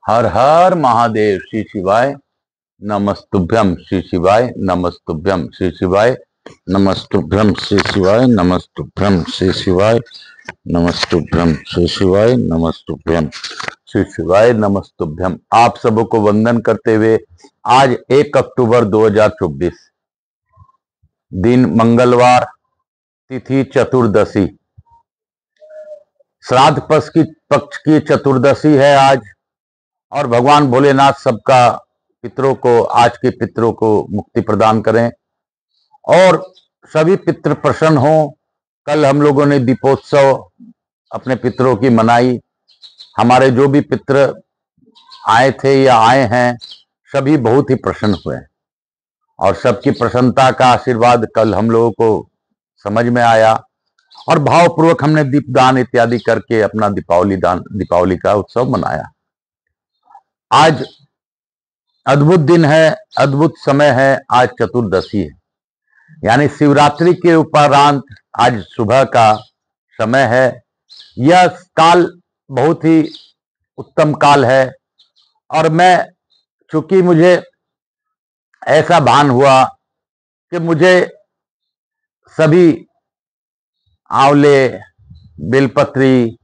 हर हर महादेव। श्री शिवाय नमस्तुभ्यम। श्री शिवाय नमस्तुभ्यम। श्री शिवाय नमस्तुभ्यम। श्री शिवाय नमस्तुभ्यम। श्री शिवाय नमस्तुभ्यम। श्री शिवाय नमस्तुभ्यम। श्री शिवाय नमस्तुभ्यम। आप सबको वंदन करते हुए आज 1 अक्टूबर 2024 दिन मंगलवार, तिथि चतुर्दशी, श्राद्ध पक्ष की चतुर्दशी है आज। और भगवान भोलेनाथ सबका पितरों को, आज के पितरों को मुक्ति प्रदान करें और सभी पितृ प्रसन्न हों। कल हम लोगों ने दीपोत्सव अपने पितरों की मनाई। हमारे जो भी पितृ आए थे या आए हैं सभी बहुत ही प्रसन्न हुए और सबकी प्रसन्नता का आशीर्वाद कल हम लोगों को समझ में आया और भावपूर्वक हमने दीपदान इत्यादि करके अपना दीपावली का उत्सव मनाया। आज अद्भुत दिन है, अद्भुत समय है। आज चतुर्दशी है, यानी शिवरात्रि के उपरांत आज सुबह का समय है। यह काल बहुत ही उत्तम काल है और मैं, चूंकि मुझे ऐसा भान हुआ कि मुझे सभी आंवले, बेलपत्री,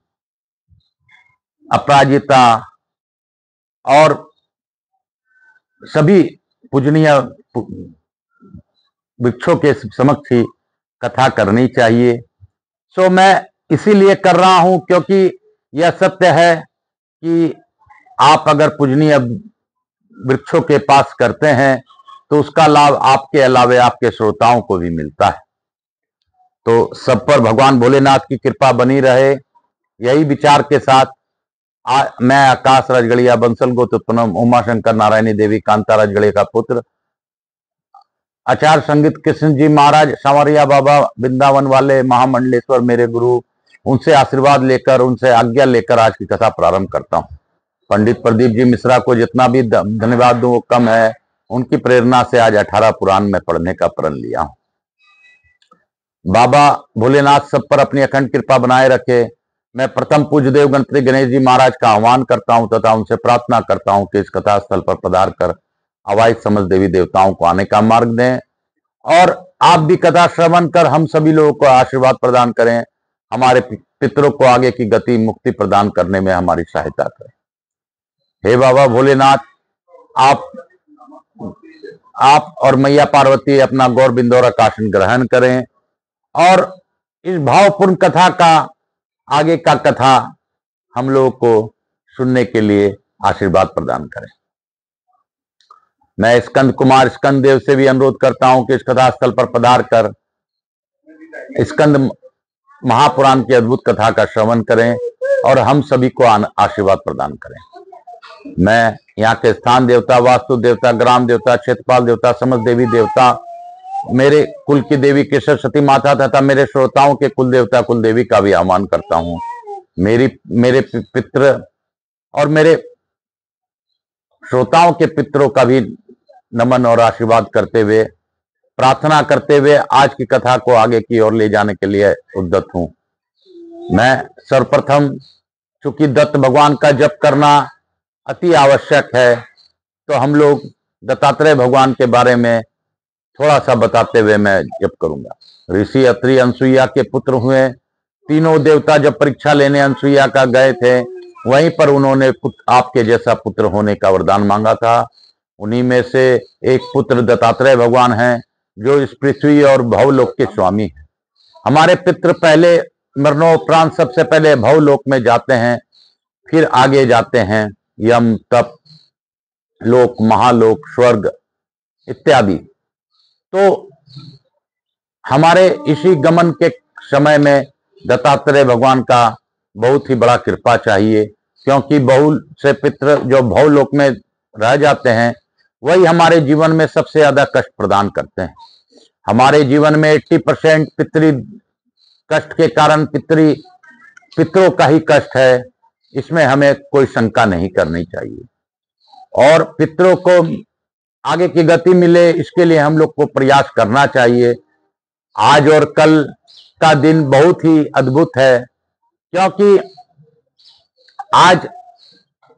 अपराजिता और सभी पूजनीय वृक्षों के समक्ष ही कथा करनी चाहिए। सो मैं इसीलिए कर रहा हूं क्योंकि यह सत्य है कि आप अगर पूजनीय वृक्षों के पास करते हैं तो उसका लाभ आपके अलावे आपके श्रोताओं को भी मिलता है। तो सब पर भगवान भोलेनाथ की कृपा बनी रहे, यही विचार के साथ मैं आकाश राजगढ़िया बंसल गोत्रोत्पन्नम उमा शंकर नारायणी देवी कांता राजगढ़िया का पुत्र आचार्य संगीत कृष्ण जी महाराज सांवरिया बाबा वृंदावन वाले महामंडलेश्वर मेरे गुरु, उनसे आशीर्वाद लेकर, उनसे आज्ञा लेकर आज की कथा प्रारंभ करता हूं। पंडित प्रदीप जी मिश्रा को जितना भी धन्यवाद दूं वो कम है। उनकी प्रेरणा से आज 18 पुराण में पढ़ने का प्रण लिया हूं। बाबा भोलेनाथ सब पर अपनी अखंड कृपा बनाए रखे। मैं प्रथम पूज्य देव गणपति गणेश जी महाराज का आह्वान करता हूं तथा उनसे प्रार्थना करता हूं कि इस कथा स्थल पर पधार कर अवाइज समझ देवी देवताओं को आने का मार्ग दें और आप भी कथा श्रवण कर हम सभी लोगों को आशीर्वाद प्रदान करें, हमारे पितरों को आगे की गति मुक्ति प्रदान करने में हमारी सहायता करें। हे बाबा भोलेनाथ, आप और मैया पार्वती अपना गौर बिंदौरा काशन ग्रहण करें और इस भावपूर्ण कथा का, आगे का कथा हम लोगों को सुनने के लिए आशीर्वाद प्रदान करें। मैं स्कंद कुमार स्कंद देव से भी अनुरोध करता हूं कि इस कथा स्थल पर पधार कर स्कंद महापुराण की अद्भुत कथा का श्रवण करें और हम सभी को आशीर्वाद प्रदान करें। मैं यहाँ के स्थान देवता, वास्तु देवता, ग्राम देवता, क्षेत्रपाल देवता, समस्त देवी देवता, मेरे कुल की देवी केशर सती माता तथा मेरे श्रोताओं के कुल देवता कुल देवी का भी आह्वान करता हूं। मेरे पितृ और मेरे श्रोताओं के पितरों का भी नमन और आशीर्वाद करते हुए, प्रार्थना करते हुए आज की कथा को आगे की ओर ले जाने के लिए उद्यत हूं। मैं सर्वप्रथम, चूंकि दत्त भगवान का जप करना अति आवश्यक है, तो हम लोग दत्तात्रेय भगवान के बारे में थोड़ा सा बताते हुए मैं जप करूंगा। ऋषि अत्रि अनसुईया के पुत्र हुए। तीनों देवता जब परीक्षा लेने अनसुईया का गए थे, वहीं पर उन्होंने आपके जैसा पुत्र होने का वरदान मांगा था। उन्हीं में से एक पुत्र दत्तात्रेय भगवान हैं, जो इस पृथ्वी और भवलोक के स्वामी हैं। हमारे पितृ पहले मरणोपरांत सबसे पहले भवलोक में जाते हैं, फिर आगे जाते हैं यम, तप लोक, महालोक, स्वर्ग इत्यादि। तो हमारे इसी गमन के समय में दत्तात्रेय भगवान का बहुत ही बड़ा कृपा चाहिए, क्योंकि बहुत से पितृ जो भवलोक में रह जाते हैं वही हमारे जीवन में सबसे ज्यादा कष्ट प्रदान करते हैं। हमारे जीवन में 80% पितृ कष्ट के कारण पितरों का ही कष्ट है, इसमें हमें कोई शंका नहीं करनी चाहिए। और पितरों को आगे की गति मिले, इसके लिए हम लोग को प्रयास करना चाहिए। आज और कल का दिन बहुत ही अद्भुत है, क्योंकि आज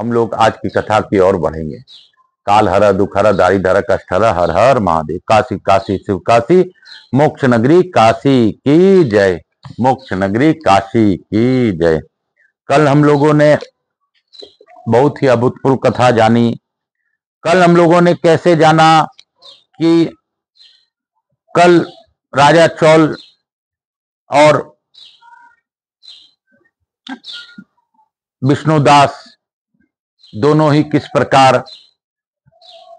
हम लोग आज की कथा की ओर बढ़ेंगे। काल हर दुख हर दारिद्र हर कष्ट हर, हर हर महादेव। काशी काशी शिव काशी, मोक्ष नगरी काशी की जय, मोक्ष नगरी काशी की जय। कल हम लोगों ने बहुत ही अभूतपूर्व कथा जानी। कल हम लोगों ने कैसे जाना कि कल राजा चौल और विष्णुदास दोनों ही किस प्रकार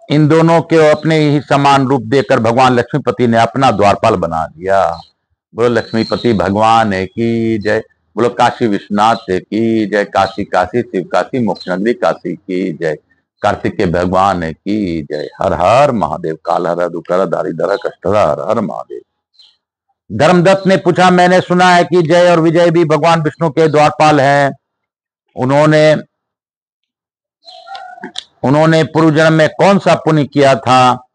इन दोनों के अपने ही समान रूप देकर भगवान लक्ष्मीपति ने अपना द्वारपाल बना दिया। बोलो लक्ष्मीपति भगवान की जय, बोलो काशी विश्वनाथ की जय, काशी काशी शिव काशी, मोक्ष नगरी काशी की जय, कार्तिक के भगवान की जय, हर हर महादेव। काल हर दुख हर दारिद्र कष्ट हर हर महादेव। धर्मदत्त ने पूछा, मैंने सुना है कि जय और विजय भी भगवान विष्णु के द्वारपाल हैं। उन्होंने पूर्व जन्म में कौन सा पुण्य किया था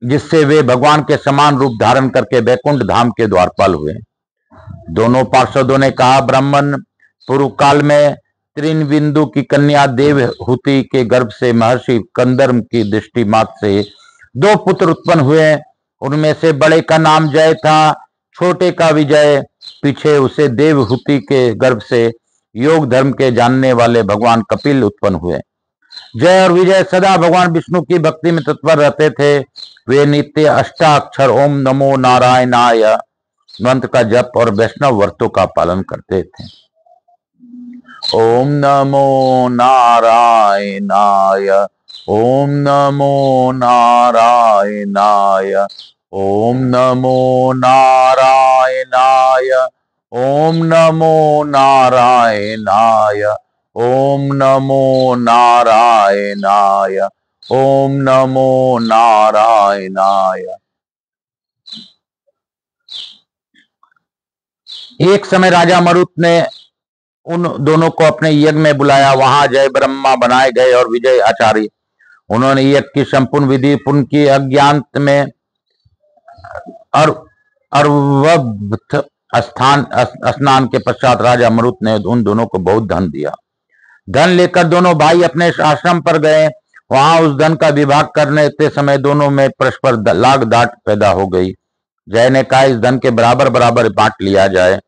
जिससे वे भगवान के समान रूप धारण करके वैकुंठ धाम के द्वारपाल हुए। दोनों पार्षदों ने कहा, ब्राह्मण पूर्व काल में त्रिनबिंदु की कन्या देवहूति के गर्भ से महर्षि कंदर्म की दृष्टि मात्र से 2 पुत्र उत्पन्न हुए। उनमें से बड़े का नाम जय था, छोटे का विजय। पीछे उसे देवहूति के गर्भ से योग धर्म के जानने वाले भगवान कपिल उत्पन्न हुए। जय और विजय सदा भगवान विष्णु की भक्ति में तत्पर रहते थे। वे नित्य अष्टाक्षर ओम नमो नारायणाय मंत्र का जप और वैष्णव व्रतों का पालन करते थे। ओम नमो नारायणाय, ओम नमो नारायणाय, ओम नमो नारायणाय, ओम नमो नारायणाय, ओम नमो नारायणाय, ओम नमो नारायणाय। एक समय राजा मरुत ने उन दोनों को अपने यज्ञ में बुलाया। वहां जय ब्रह्मा बनाए गए और विजय आचार्य। उन्होंने यज्ञ की संपूर्ण विधि पूर्ण की। अज्ञात में स्नान के पश्चात राजा मरुत ने उन दोनों को बहुत धन दिया। धन लेकर दोनों भाई अपने आश्रम पर गए। वहां उस धन का विभाग करने समय दोनों में परस्पर लाग डांट पैदा हो गई। जय ने कहा, इस धन के बराबर बराबर बांट लिया जाए।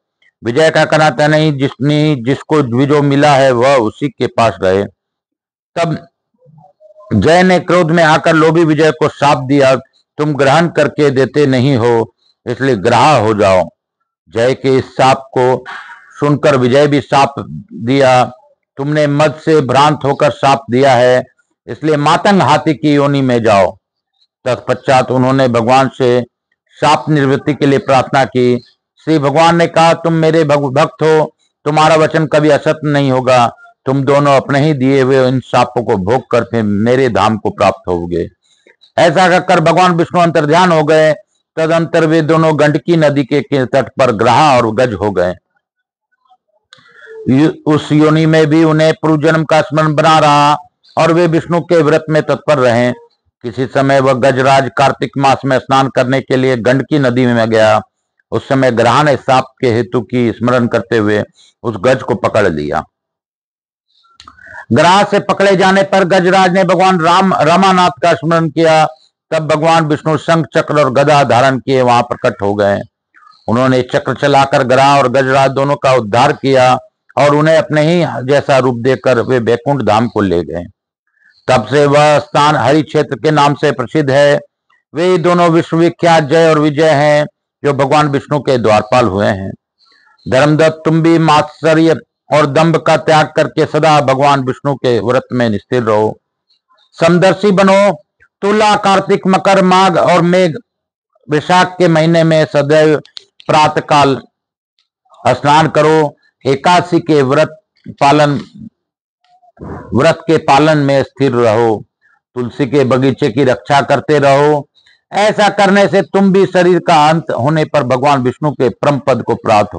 विजय का कहना था, नहीं, जिसको जो मिला है वह उसी के पास रहे। तब जय ने क्रोध में आकर लोभी विजय को शाप दिया, तुम ग्रहण करके देते नहीं हो, इसलिए ग्राह हो जाओ। जय के इस शाप को सुनकर विजय भी शाप दिया, तुमने मद से भ्रांत होकर शाप दिया है, इसलिए मातंग हाथी की योनि में जाओ। तत्पश्चात उन्होंने भगवान से शाप निवृत्ति के लिए प्रार्थना की। श्री भगवान ने कहा, तुम मेरे भक्त हो, तुम्हारा वचन कभी असत्य नहीं होगा। तुम दोनों अपने ही दिए हुए इन शापों को भोग कर फिर मेरे धाम को प्राप्त होगे। ऐसा कहकर भगवान विष्णु अंतर्ध्यान हो गए। तदंतर वे दोनों गंडकी नदी के तट पर ग्राह और गज हो गए। उस योनि में भी उन्हें पूर्व जन्म का स्मरण बना रहा और वे विष्णु के व्रत में तत्पर रहे। किसी समय वह गजराज कार्तिक मास में स्नान करने के लिए गंडकी नदी में गया। उस समय ग्रह ने साप के हेतु की स्मरण करते हुए उस गज को पकड़ लिया। ग्रह से पकड़े जाने पर गजराज ने भगवान रामानाथ का स्मरण किया। तब भगवान विष्णु शंख चक्र और गदा धारण किए वहां प्रकट हो गए। उन्होंने चक्र चलाकर ग्रह और गजराज दोनों का उद्धार किया और उन्हें अपने ही जैसा रूप देकर वे वैकुंठ धाम को ले गए। तब से वह स्थान हरि क्षेत्र के नाम से प्रसिद्ध है। वे दोनों विश्वविख्यात जय और विजय हैं जो भगवान विष्णु के द्वारपाल हुए हैं। धर्मदत्त, तुम भी मात्सर्य और दंभ का त्याग करके सदा भगवान विष्णु के व्रत में स्थिर रहो। समदर्शी बनो। तुला, कार्तिक, मकर, माघ और मेघ वैशाख के महीने में सदैव प्रातः काल स्नान करो। एकादशी के व्रत के पालन में स्थिर रहो। तुलसी के बगीचे की रक्षा करते रहो। ऐसा करने से तुम भी शरीर का अंत होने पर भगवान विष्णु के परम पद को प्राप्त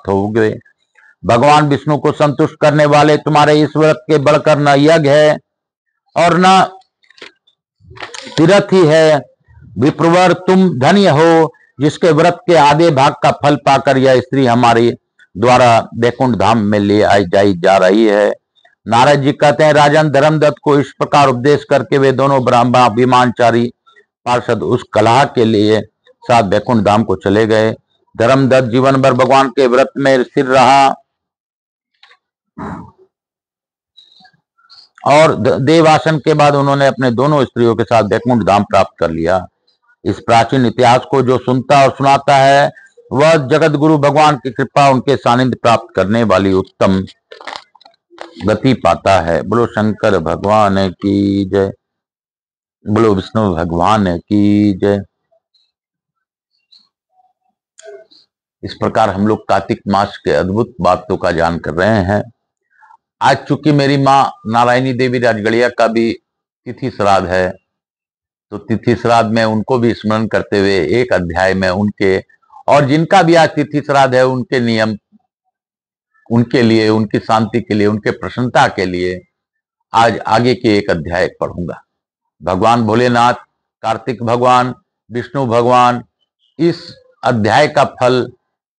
होगे। भगवान विष्णु को संतुष्ट करने वाले तुम्हारे इस व्रत के बढ़कर न यज्ञ है और न तीर्थ ही है। विप्रवर, तुम धन्य हो जिसके व्रत के आधे भाग का फल पाकर यह स्त्री हमारे द्वारा वैकुंठ धाम में ले आई जा रही है। नारद जी कहते हैं, राजन धर्मदत्त को इस प्रकार उपदेश करके वे दोनों ब्रह्मा विमानचारी पार्षद उस कलह के लिए साथ वैकुंठ धाम को चले गए। धर्मदत्त जीवन भर भगवान के व्रत में स्थिर रहा और देवासन के बाद उन्होंने अपने दोनों स्त्रियों के साथ वैकुंठ धाम प्राप्त कर लिया। इस प्राचीन इतिहास को जो सुनता और सुनाता है वह जगत गुरु भगवान की कृपा, उनके सानिध्य प्राप्त करने वाली उत्तम गति पाता है। बोलो शंकर भगवान की जय, बोलो विष्णु भगवान की जय। इस प्रकार हम लोग कार्तिक मास के अद्भुत बातों का जान कर रहे हैं। आज चूंकि मेरी माँ नारायणी देवी राजगढ़िया का भी तिथि श्राद्ध है, तो तिथि श्राद्ध में उनको भी स्मरण करते हुए एक अध्याय में उनके और जिनका भी आज तिथि श्राद्ध है उनके नियम, उनके लिए, उनकी शांति के लिए, उनके प्रसन्नता के लिए आज आगे के एक अध्याय पढ़ूंगा। भगवान भोलेनाथ, कार्तिक भगवान, विष्णु भगवान इस अध्याय का फल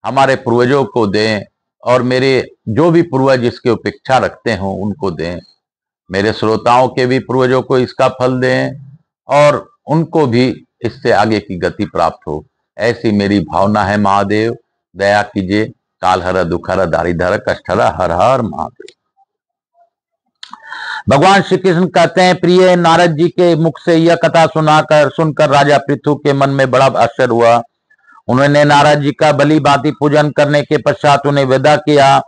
हमारे पूर्वजों को दें और मेरे जो भी पूर्वज इसकी उपेक्षा रखते हों उनको दें। मेरे श्रोताओं के भी पूर्वजों को इसका फल दें और उनको भी इससे आगे की गति प्राप्त हो, ऐसी मेरी भावना है। महादेव दया कीजिए। काल हर दुख हर दारिद्र कष्ट हर, हर हर महादेव। भगवान श्री कृष्ण कहते हैं, प्रिय नारद जी के मुख से यह कथा सुनकर राजा पृथु के मन में बड़ा आश्चर्य हुआ। उन्होंने नारद जी का भली भांति पूजन करने के पश्चात उन्हें विदा किया।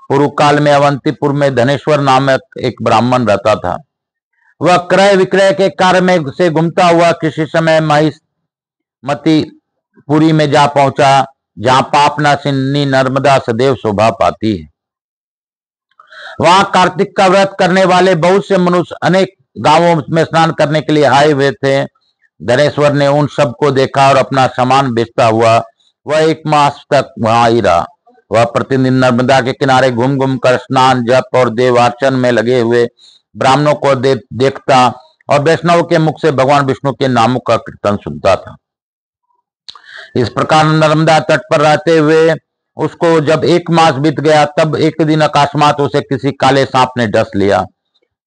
पूर्व काल में अवंतीपुर में धनेश्वर नामक एक ब्राह्मण रहता था। वह क्रय विक्रय के कार्य में से घूमता हुआ किसी समय महिष्मती पुरी में जा पहुंचा, जहां पाप नाशिनी नर्मदा सदैव शोभा पाती है। वहां कार्तिक का व्रत करने वाले बहुत से मनुष्य अनेक गांवों में स्नान करने के लिए आए हुए थे। धनेश्वर ने उन सबको देखा और अपना सामान बेचता हुआ वह 1 मास तक वहां ही रहा। वह प्रतिदिन नर्मदा के किनारे घूम घूम कर स्नान, जप और देवार्चन में लगे हुए ब्राह्मणों को देखता और वैष्णव के मुख से भगवान विष्णु के नामों का कीर्तन सुनता था। इस प्रकार नर्मदा तट पर रहते हुए उसको जब 1 मास बीत गया, तब एक दिन अकस्मात उसे किसी काले सांप ने डस लिया।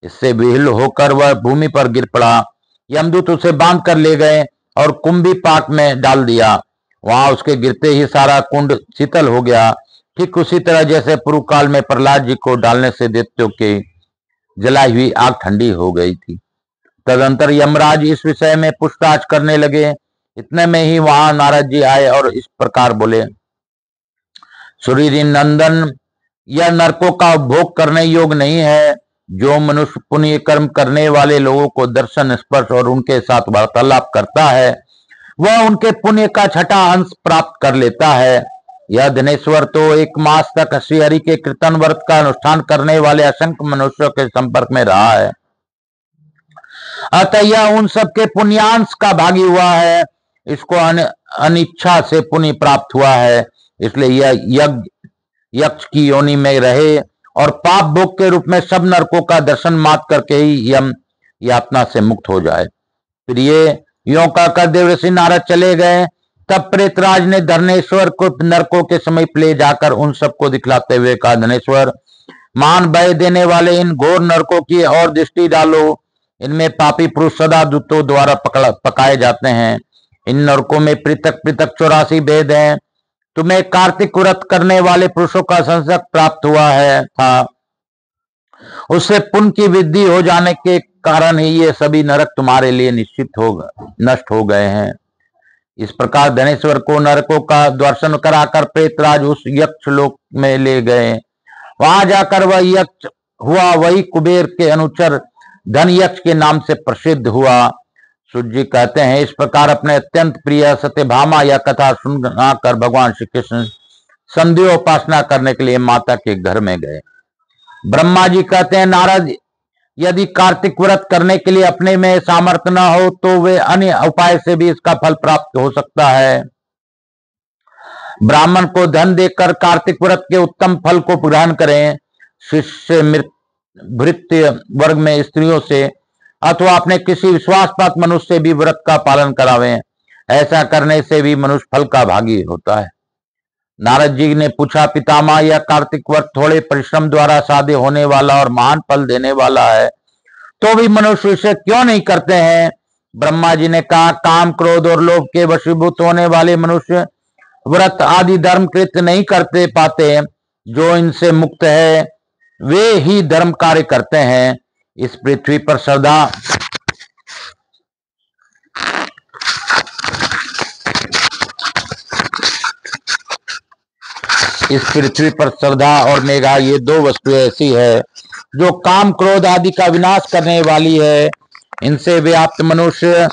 इससे विहिल होकर वह भूमि पर गिर पड़ा। यमदूत उसे बांध कर ले गए और कुंभी पाक में डाल दिया। वहां उसके गिरते ही सारा कुंड शीतल हो गया, ठीक उसी तरह जैसे पूर्व काल में प्रहलाद जी को डालने से दैत्यों की जलाई हुई आग ठंडी हो गई थी। तदंतर यमराज इस विषय में पूछताछ करने लगे। इतने में ही वहां नारद जी आए और इस प्रकार बोले, सूर्य नंदन, यह नरकों का उपभोग करने योग्य नहीं है। जो मनुष्य पुण्य कर्म करने वाले लोगों को दर्शन, स्पर्श और उनके साथ वार्तालाप करता है वह उनके पुण्य का छठा अंश प्राप्त कर लेता है। यह धनेश्वर तो 1 मास तक श्री हरि के कीर्तन व्रत का अनुष्ठान करने वाले असंख्य मनुष्यों के संपर्क में रहा है, अतः यह उन सबके पुण्यांश का भागी हुआ है। इसको अनिच्छा से पुण्य प्राप्त हुआ है, इसलिए यह यक्ष की योनि में रहे और पाप भोग के रूप में सब नरकों का दर्शन मात्र करके ही यम यातना से मुक्त हो जाए। फिर ये यों कहकर देवर्षि नारद चले गए। तब प्रेतराज ने धनेश्वर को नरकों के समीप ले जाकर उन सबको दिखलाते हुए कहा, धनेश्वर, मान भय देने वाले इन घोर नरकों की और दृष्टि डालो। इनमें पापी पुरुष सदा दूतों द्वारा पकाए जाते हैं। इन नरकों में पृथक पृथक 84 भेद हैं। तुम्हें कार्तिक व्रत करने वाले पुरुषों का संसर्ग प्राप्त हुआ है था, उससे पुण्य की वृद्धि हो जाने के कारण ही ये सभी नरक तुम्हारे लिए नष्ट हो गए हैं। इस प्रकार धनेश्वर को नरकों का दर्शन कराकर प्रेतराज उस यक्ष लोक में ले गए। वहां जाकर वह यक्ष हुआ वही कुबेर के अनुचर धन यक्ष के नाम से प्रसिद्ध हुआ। सूर्य जी कहते हैं, इस प्रकार अपने अत्यंत प्रिय सत्यभामा यह कथा सुनकर भगवान श्री कृष्ण संध्योपासना करने के लिए माता के घर में गए। ब्रह्मा जी कहते हैं, नारद, यदि कार्तिक व्रत करने के लिए अपने में सामर्थ्य न हो तो वे अन्य उपाय से भी इसका फल प्राप्त हो सकता है। ब्राह्मण को धन देकर कार्तिक व्रत के उत्तम फल को ग्रहण करें। शिष्य भृत्य वर्ग में स्त्रियों से अथवा अपने किसी विश्वासपात्र मनुष्य से भी व्रत का पालन करावें। ऐसा करने से भी मनुष्य फल का भागी होता है। नारद जी ने पूछा, पितामह, यह कार्तिक व्रत थोड़े परिश्रम द्वारा साधे होने वाला और महान फल देने वाला है, तो भी मनुष्य इसे क्यों नहीं करते हैं? ब्रह्मा जी ने कहा, काम, क्रोध और लोभ के वशीभूत होने वाले मनुष्य व्रत आदि धर्म कृत्य नहीं करते पाते। जो इनसे मुक्त है वे ही धर्म कार्य करते हैं। इस पृथ्वी पर श्रद्धा और मेघा, ये दो वस्तुएं ऐसी है जो काम, क्रोध आदि का विनाश करने वाली है। इनसे व्याप्त मनुष्य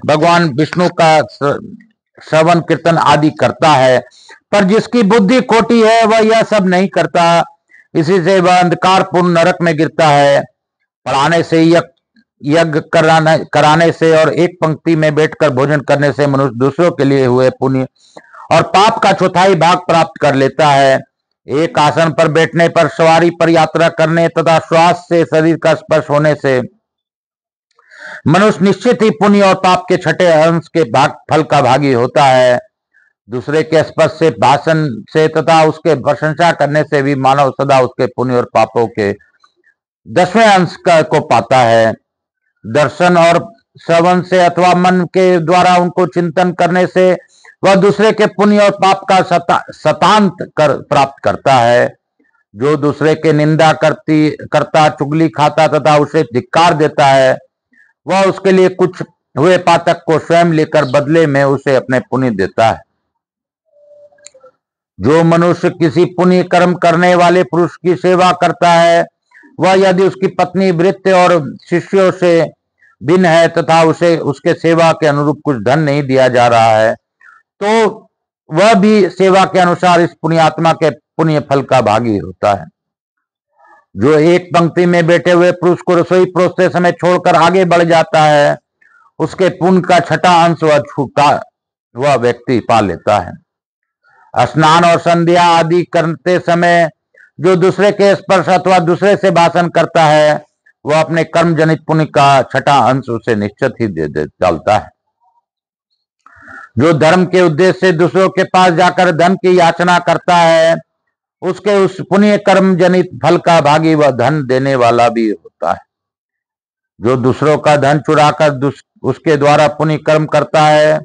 भगवान विष्णु का श्रवण कीर्तन आदि करता है, पर जिसकी बुद्धि खोटी है वह यह सब नहीं करता। इसी से वह अंधकारपूर्ण नरक में गिरता है। पढ़ाने से, यज्ञ कराने से और एक पंक्ति में बैठकर भोजन करने से मनुष्य दूसरों के लिए हुए पुण्य और पाप का चौथाई भाग प्राप्त कर लेता है। एक आसन पर बैठने पर, सवारी पर यात्रा करने तथा श्वास से शरीर का स्पर्श होने से मनुष्य निश्चित ही पुण्य और पाप के छठे अंश के भाग फल का भागी होता है। दूसरे के स्पर्श से, भाषण से तथा उसके प्रशंसा करने से भी मानव सदा उसके पुण्य और पापों के 10वें अंश को पाता है। दर्शन और श्रवण से अथवा मन के द्वारा उनको चिंतन करने से वह दूसरे के पुण्य और पाप का शतांत प्राप्त करता है। जो दूसरे के निंदा करता, चुगली खाता तथा उसे धिक्कार देता है, वह उसके लिए कुछ हुए पातक को स्वयं लेकर बदले में उसे अपने पुण्य देता है। जो मनुष्य किसी पुण्य कर्म करने वाले पुरुष की सेवा करता है, वह यदि उसकी पत्नी, भृत्य और शिष्यों से भिन्न है तथा उसे उसके सेवा के अनुरूप कुछ धन नहीं दिया जा रहा है, तो वह भी सेवा के अनुसार इस पुण्यात्मा के पुण्य फल का भागी होता है। जो एक पंक्ति में बैठे हुए पुरुष को रसोई परोसते समय छोड़कर आगे बढ़ जाता है, उसके पुण्य का छठा अंश वह व्यक्ति पा लेता है। स्नान और संध्या आदि करते समय जो दूसरे के स्पर्श अथवा दूसरे से भाषण करता है, वह अपने कर्म जनित पुण्य का छठा अंश उसे निश्चित ही दे डालता है। जो धर्म के उद्देश्य से दूसरों के पास जाकर धन की याचना करता है, उसके उस पुण्य कर्म जनित फल का भागी वह धन देने वाला भी होता है। जो दूसरों का धन चुराकर उसके द्वारा पुण्य कर्म करता है,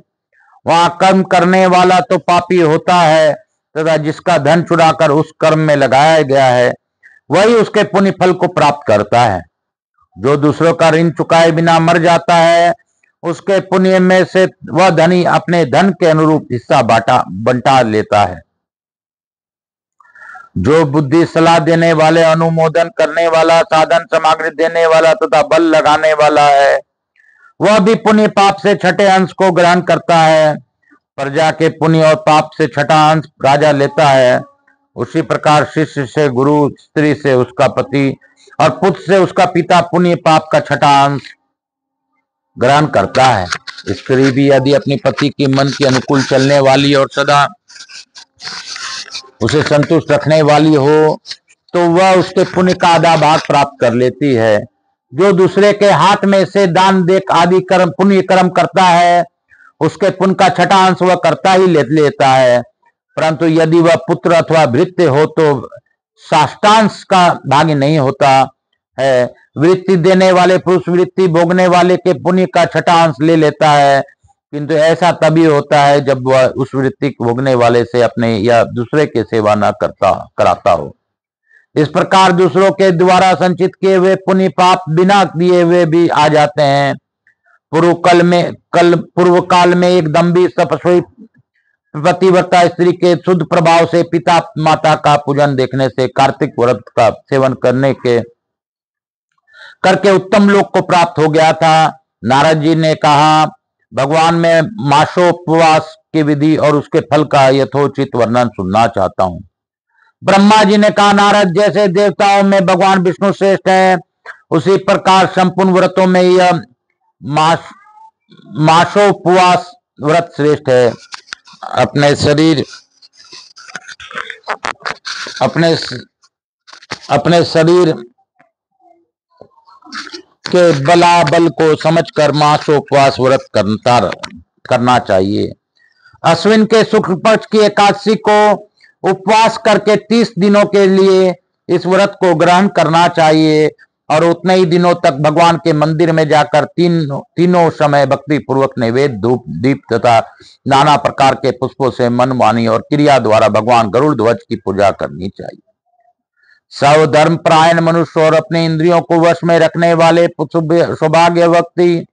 वहां कर्म करने वाला तो पापी होता है तथा जिसका धन चुराकर उस कर्म में लगाया गया है वही उसके पुण्य फल को प्राप्त करता है। जो दूसरों का ऋण चुकाए बिना मर जाता है, उसके पुण्य में से वह धनी अपने धन के अनुरूप हिस्सा बंटा लेता है। जो बुद्धि सलाह देने वाले, अनुमोदन करने वाला, साधन सामग्री देने वाला तथा बल लगाने वाला है, वह भी पुण्य पाप से छठे अंश को ग्रहण करता है। प्रजा के पुण्य और पाप से छठा अंश राजा लेता है। उसी प्रकार शिष्य से गुरु, स्त्री से उसका पति और पुत्र से उसका पिता पुण्य पाप का छठा अंश ग्रहण करता है। स्त्री भी यदि अपने पति के मन के अनुकूल चलने वाली और सदा उसे संतुष्ट रखने वाली हो, तो वह उसके पुण्य का आधा भाग प्राप्त कर लेती है। जो दूसरे के हाथ में से दान देख आदि कर्म, पुण्य कर्म करता है, उसके पुण्य का छठा अंश वह करता ही लेता है। परंतु यदि वह पुत्र अथवा भृत्य हो तो साष्टांश का भागी नहीं होता है। वृत्ति देने वाले पुरुष वृत्ति भोगने वाले के पुण्य का छठा अंश ले लेता है, किंतु ऐसा तभी होता है जब वह उस वृत्ति भोगने वाले से अपने या दूसरे के सेवा न कराता हो। इस प्रकार दूसरों के द्वारा संचित किए हुए पुण्य पाप बिना दिए हुए भी आ जाते हैं। पूर्व काल में एक दम्भी तपस्वी पतिव्रता स्त्री के शुद्ध प्रभाव से पिता माता का पूजन देखने से कार्तिक व्रत का सेवन करके उत्तम लोक को प्राप्त हो गया था। नारद जी ने कहा, भगवान में मासोपवास की विधि और उसके फल का यथोचित वर्णन सुनना चाहता हूँ। ब्रह्मा जी ने कहा, नारद, जैसे देवताओं में भगवान विष्णु श्रेष्ठ है, उसी प्रकार संपूर्ण व्रतों में यह मासोपवास व्रत श्रेष्ठ है। अपने शरीर के बलाबल को समझकर मासोपवास व्रत करना चाहिए। अश्विन के शुक्ल पक्ष की एकादशी को उपवास करके 30 दिनों के लिए इस व्रत को ग्रहण करना चाहिए और उतने ही दिनों तक भगवान के मंदिर में जाकर तीनों समय भक्ति पूर्वक नैवेद्य, धूप, दीप तथा नाना प्रकार के पुष्पों से मन, वाणी और क्रिया द्वारा भगवान गरुड़ ध्वज की पूजा करनी चाहिए। सब धर्म परायण मनुष्य और अपने इंद्रियों को वश में रखने वाले सौभाग्य व्यक्ति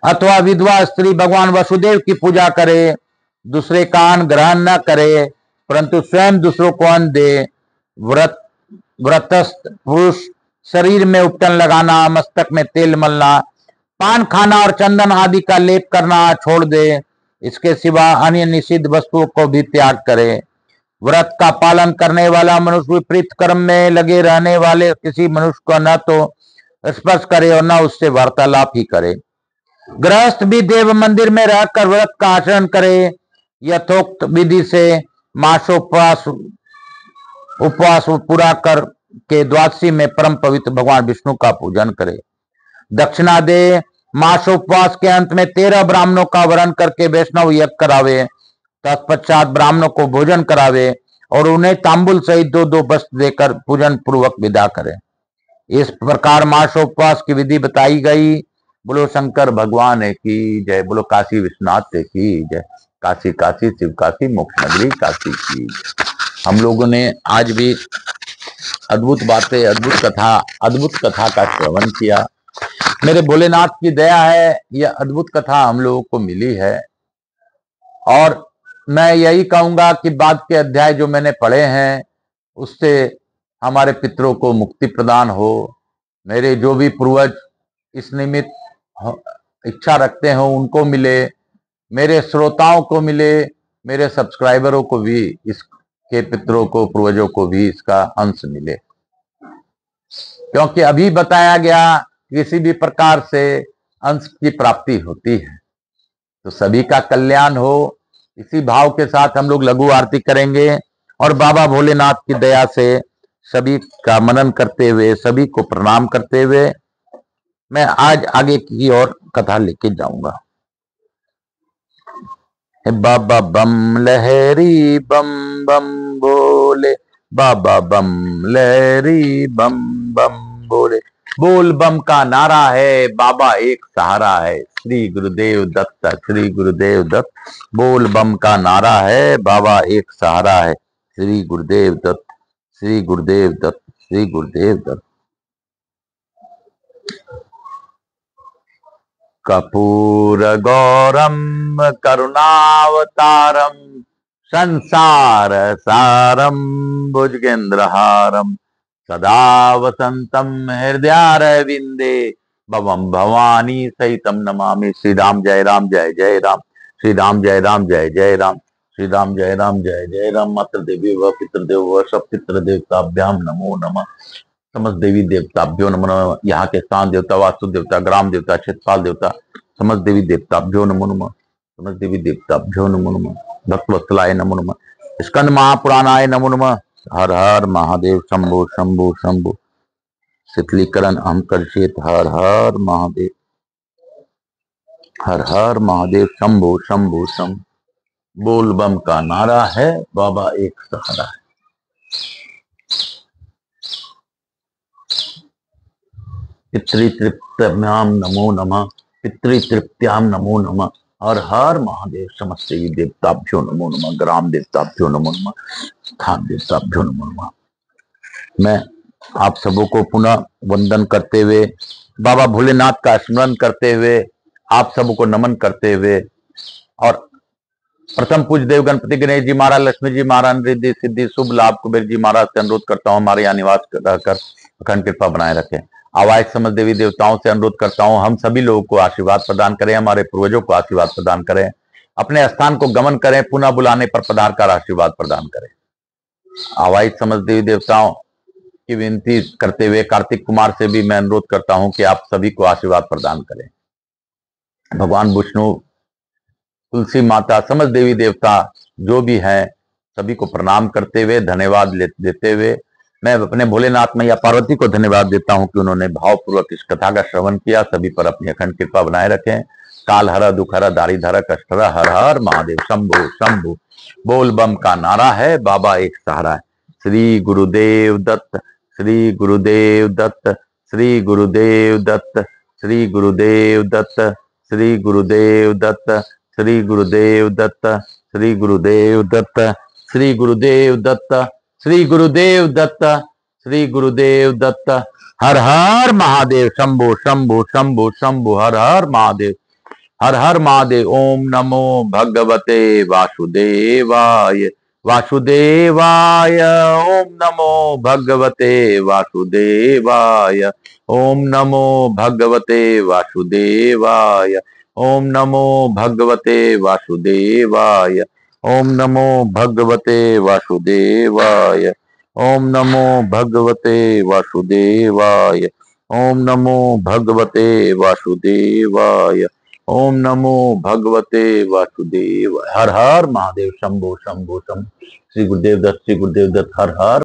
अथवा विधवा स्त्री भगवान वसुदेव की पूजा करे, दूसरे का अन्न ग्रहण न करे परंतु स्वयं दूसरों को अन्न दे, व्रतस्थ पुरुष शरीर में उपटन लगाना, मस्तक में तेल मलना, पान खाना और चंदन आदि का लेप करना छोड़ दे। इसके सिवा अन्य निषिद्ध वस्तुओं को भी त्याग करे। व्रत का पालन करने वाला मनुष्य विपरीत कर्म में लगे रहने वाले किसी मनुष्य को न तो स्पर्श करे और न उससे वार्तालाप ही करे। गृहस्थ भी देव मंदिर में रहकर व्रत का आचरण करे। यथोक्त विधि से मासोपवास उपवास पूरा कर के द्वादशी में परम पवित्र भगवान विष्णु का पूजन करे। दक्षिणा दे। मासोपवास के अंत में 13 ब्राह्मणों का वरण करके वैष्णव यज्ञ करावे। तत्पश्चात ब्राह्मणों को भोजन करावे और उन्हें तांबुल सहित 2-2 वस्त्र देकर पूजन पूर्वक विदा करे। इस प्रकार मासोपवास की विधि बताई गई। बोलो शंकर भगवान की जय। बोलो काशी विश्वनाथ की जय। काशी काशी शिव काशी मोक्ष नगरी काशी की। हम लोगों ने आज भी अद्भुत बातें, अद्भुत कथा का श्रवण किया। मेरे भोलेनाथ की दया है यह अद्भुत कथा हम लोगों को मिली है और मैं यही कहूंगा कि बाद के अध्याय जो मैंने पढ़े हैं उससे हमारे पितरों को मुक्ति प्रदान हो। मेरे जो भी पूर्वज इस निमित्त इच्छा रखते हो उनको मिले, मेरे श्रोताओं को मिले, मेरे सब्सक्राइबरों को भी, इसके पितरों को, पूर्वजों को भी इसका अंश मिले। क्योंकि अभी बताया गया किसी भी प्रकार से अंश की प्राप्ति होती है तो सभी का कल्याण हो। इसी भाव के साथ हम लोग लघु आरती करेंगे और बाबा भोलेनाथ की दया से सभी का मनन करते हुए, सभी को प्रणाम करते हुए मैं आज आगे की ओर कथा लेके जाऊंगा। बाबा बम लहरी बम बम बोले, बाबा बम लहरी बम बम बोले। बोल बम का नारा है, बाबा एक सहारा है। श्री गुरुदेव दत्त, श्री गुरुदेव दत्त। बोल बम का नारा है, बाबा एक सहारा है। श्री गुरुदेव दत्त, श्री गुरुदेव दत्त, श्री गुरुदेव दत्त। कपूर गौरम करुणावतारम संसार सारम भुजगेंद्रहारम सदा वसंतम हृदयारविंदे भवम भवानी सहितम नमामि। श्री राम जय राम जय जय राम। श्री राम जय राम जय जय राम। श्री राम जय राम जय जय राम। मातृ देवी व पितृदेव व सब पितृ देवताभ्याम नमो नमः। समस्त देवी देवताभ्यो नमो नमः। यहाँ के स्थान देवता, वास्तु देवता, ग्राम देवता, क्षेत्रपाल देवता, समस्त देवी देवताभ्यो नमो नमः। समस्त देवी देवताभ्यो नमो नमः। भक्तवत्सलाय नमो नमः। स्कंद महापुराणाय नमो नमः। हर हर महादेव। शंभो शंभो शंभो। शीतलीकरण हम कर्षित। हर हर महादेव, हर हर महादेव। शंभो शंभो शंभो। बोल बम का नारा है, बाबा एक सहारा है। पितृतृप्त्याम नमो नमः। पितृतृप्त्याम नमो नमः। हर हर महादेव। समस्त देवी देवताभ्यो नमो नमः। ग्राम देवताभ्यो नमो नमः। स्थान देवताभ्यो नमो नमः। मैं आप सबों को पुनः वंदन करते हुए, बाबा भोलेनाथ का स्मरण करते हुए, आप सबों को नमन करते हुए और प्रथम पूज्य देव गणपति गणेश जी महाराज, लक्ष्मी जी महाराज, रिद्धि सिद्धि शुभ लाभ कुबेर जी महाराज से अनुरोध करता हूँ हमारे यहाँ निवास रहकर अखंड कृपा बनाए रखें। आवाज समस्त देवी देवताओं से अनुरोध करता हूँ हम सभी लोगों को आशीर्वाद प्रदान करें, हमारे पूर्वजों को आशीर्वाद प्रदान करें, अपने स्थान को गमन करें, पुनः बुलाने पर पधार कर आशीर्वाद प्रदान करें। आवाज समस्त देवी देवताओं की विनती करते हुए कार्तिक कुमार से भी मैं अनुरोध करता हूं कि आप सभी को आशीर्वाद प्रदान करें। भगवान विष्णु, तुलसी माता, समस्त देवी देवता जो भी हैं सभी को प्रणाम करते हुए, धन्यवाद देते हुए मैं अपने भोलेनाथ मैया पार्वती को धन्यवाद देता हूं कि उन्होंने भावपूर्वक इस कथा का श्रवण किया। सभी पर अपनी अखंड कृपा बनाए रखें। काल हरा, दुख हरा, दारिद्र हरा, कष्ट हरा। हर हर महादेव। शंभो शंभो बोल बम का नारा है, बाबा एक सहारा है। श्री गुरुदेव दत्त, श्री गुरुदेव दत्त, श्री गुरुदेव दत्त, श्री गुरुदेव दत्त, श्री गुरुदेव दत्त, श्री गुरुदेव दत्त, श्री गुरुदेव दत्त, श्री गुरुदेव दत्त, श्री गुरुदेव दत्त, श्री गुरुदेव दत्त। हर हर महादेव, शंभो शंभो शंभो शंभो, हर हर महादेव, हर हर महादेव। ओम नमो भगवते वासुदेवाय, वासुदेवाय। ओम नमो भगवते वासुदेवाय, ओम नमो भगवते वासुदेवाय, ओम नमो भगवते वासुदेवाय, ओम नमो भगवते वासुदेवाय, ओम नमो भगवते वासुदेवाय, ओम नमो भगवते वासुदेवाय, ओम नमो भगवते वासुदेव। हर हर महादेव, शंभो शंभो शंभो। श्री गुरुदेव दत्त, श्री गुरुदेव दत्त, हर हर।